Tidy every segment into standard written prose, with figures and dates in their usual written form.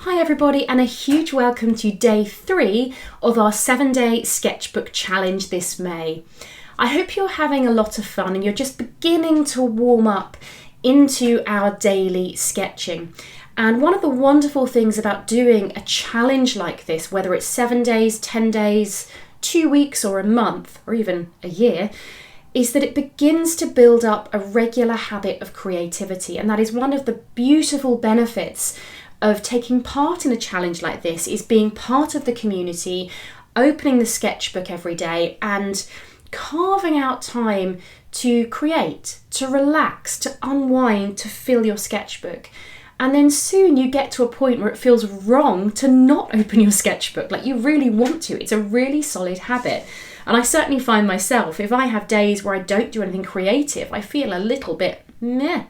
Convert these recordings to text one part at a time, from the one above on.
Hi everybody, and a huge welcome to day 3 of our 7-day sketchbook challenge this May. I hope you're having a lot of fun and you're just beginning to warm up into our daily sketching. And one of the wonderful things about doing a challenge like this, whether it's 7 days, 10 days, 2 weeks or a month or even a year, is that it begins to build up a regular habit of creativity. And that is one of the beautiful benefits of taking part in a challenge like this, is being part of the community, opening the sketchbook every day and carving out time to create, to relax, to unwind, to fill your sketchbook. And then soon you get to a point where it feels wrong to not open your sketchbook, like you really want to. It's a really solid habit. And I certainly find myself, if I have days where I don't do anything creative, I feel a little bit meh.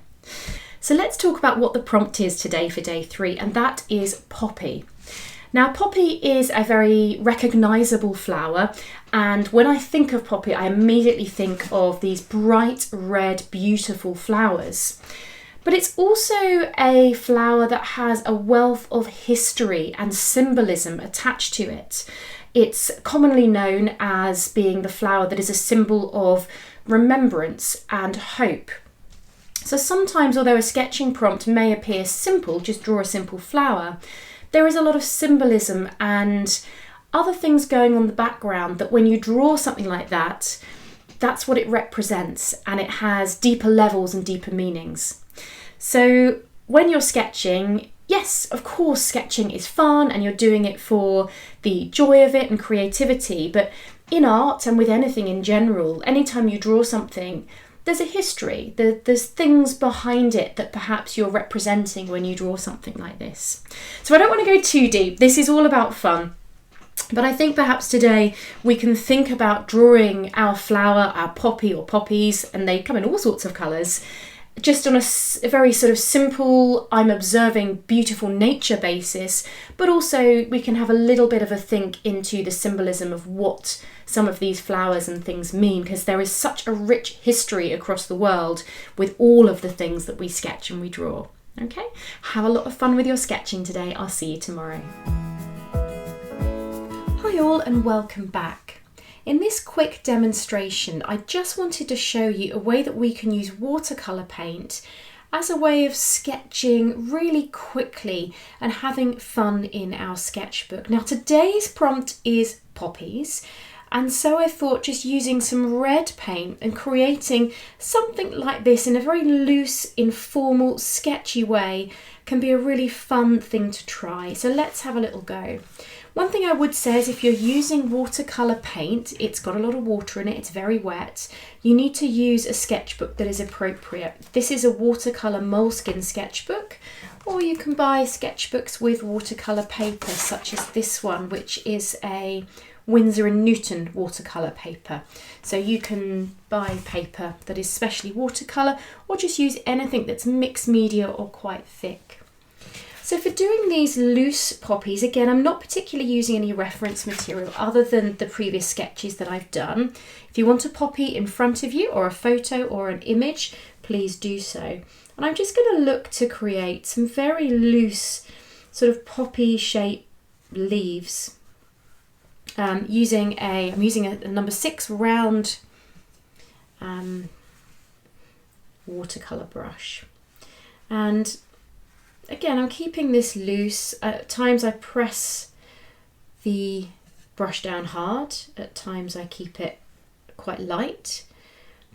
So let's talk about what the prompt is today for day 3, and that is poppy. Now, poppy is a very recognisable flower, and when I think of poppy, I immediately think of these bright red, beautiful flowers. But it's also a flower that has a wealth of history and symbolism attached to it. It's commonly known as being the flower that is a symbol of remembrance and hope. So sometimes, although a sketching prompt may appear simple, just draw a simple flower, there is a lot of symbolism and other things going on in the background that when you draw something like that, that's what it represents, and it has deeper levels and deeper meanings. So when you're sketching, yes, of course, sketching is fun and you're doing it for the joy of it and creativity, but in art and with anything in general, anytime you draw something, there's a history, there's things behind it that perhaps you're representing when you draw something like this. So I don't want to go too deep, this is all about fun. But I think perhaps today we can think about drawing our flower, our poppy or poppies, and they come in all sorts of colours, just on a very sort of simple, I'm observing beautiful nature basis, but also we can have a little bit of a think into the symbolism of what some of these flowers and things mean, because there is such a rich history across the world with all of the things that we sketch and we draw. Okay, have a lot of fun with your sketching today. I'll see you tomorrow. Hi all, and welcome back. In this quick demonstration, I just wanted to show you a way that we can use watercolour paint as a way of sketching really quickly and having fun in our sketchbook. Now, today's prompt is poppies, and so I thought just using some red paint and creating something like this in a very loose, informal, sketchy way can be a really fun thing to try. So let's have a little go. One thing I would say is if you're using watercolour paint, it's got a lot of water in it, it's very wet, you need to use a sketchbook that is appropriate. This is a watercolour moleskin sketchbook, or you can buy sketchbooks with watercolour paper such as this one, which is a Winsor & Newton watercolour paper. So you can buy paper that is specially watercolour, or just use anything that's mixed media or quite thick. So for doing these loose poppies, again, I'm not particularly using any reference material other than the previous sketches that I've done. If you want a poppy in front of you or a photo or an image, please do so. And I'm just going to look to create some very loose sort of poppy shaped leaves. I'm using a number 6 round watercolour brush. And again, I'm keeping this loose. At times I press the brush down hard. At times I keep it quite light.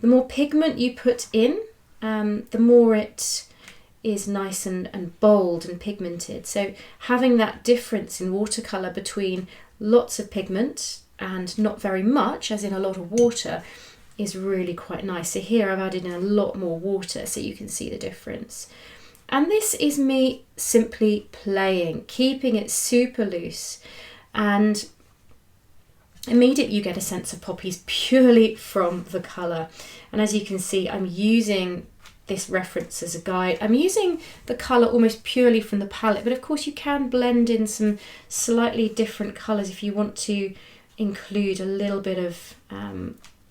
The more pigment you put in, the more it is nice and bold and pigmented. So having that difference in watercolour between lots of pigment and not very much, as in a lot of water, is really quite nice. So here I've added in a lot more water so you can see the difference. And this is me simply playing, keeping it super loose, and immediately you get a sense of poppies purely from the colour. And as you can see, I'm using this reference as a guide. I'm using the colour almost purely from the palette, but of course you can blend in some slightly different colours if you want to include a little bit of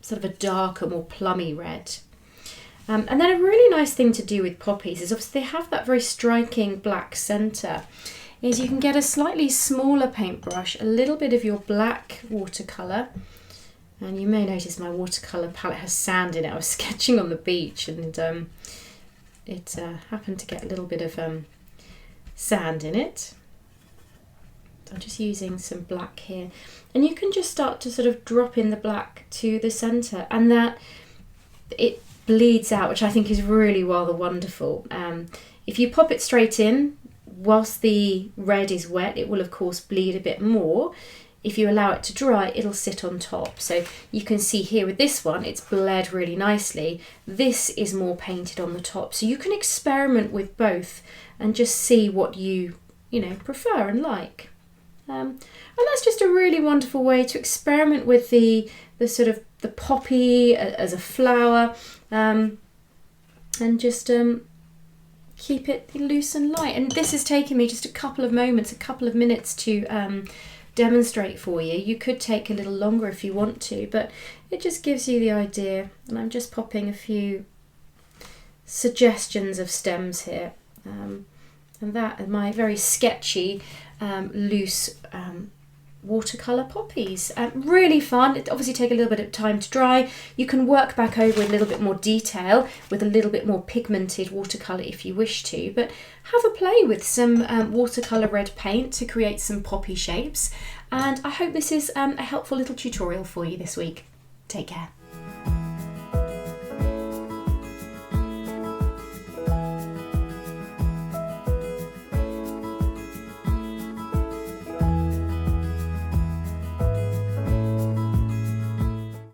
sort of a darker, more plummy red. And then a really nice thing to do with poppies is obviously they have that very striking black centre. is you can get a slightly smaller paintbrush, a little bit of your black watercolour, and you may notice my watercolour palette has sand in it. I was sketching on the beach and it happened to get a little bit of sand in it. So I'm just using some black here, and you can just start to sort of drop in the black to the centre, and that it bleeds out, which I think is really rather wonderful. If you pop it straight in whilst the red is wet, it will of course bleed a bit more. If you allow it to dry, it'll sit on top. So you can see here with this one, it's bled really nicely. This is more painted on the top. So you can experiment with both and just see what you prefer and like. And that's just a really wonderful way to experiment with the sort of the poppy as a flower, and just keep it loose and light. And this has taken me just a couple of minutes to demonstrate for you. You could take a little longer if you want to, but it just gives you the idea. And I'm just popping a few suggestions of stems here, and that are my very sketchy loose watercolour poppies. Really fun. It obviously take a little bit of time to dry. You can work back over in a little bit more detail with a little bit more pigmented watercolour if you wish to, but have a play with some watercolour red paint to create some poppy shapes. And I hope this is a helpful little tutorial for you this week. Take care.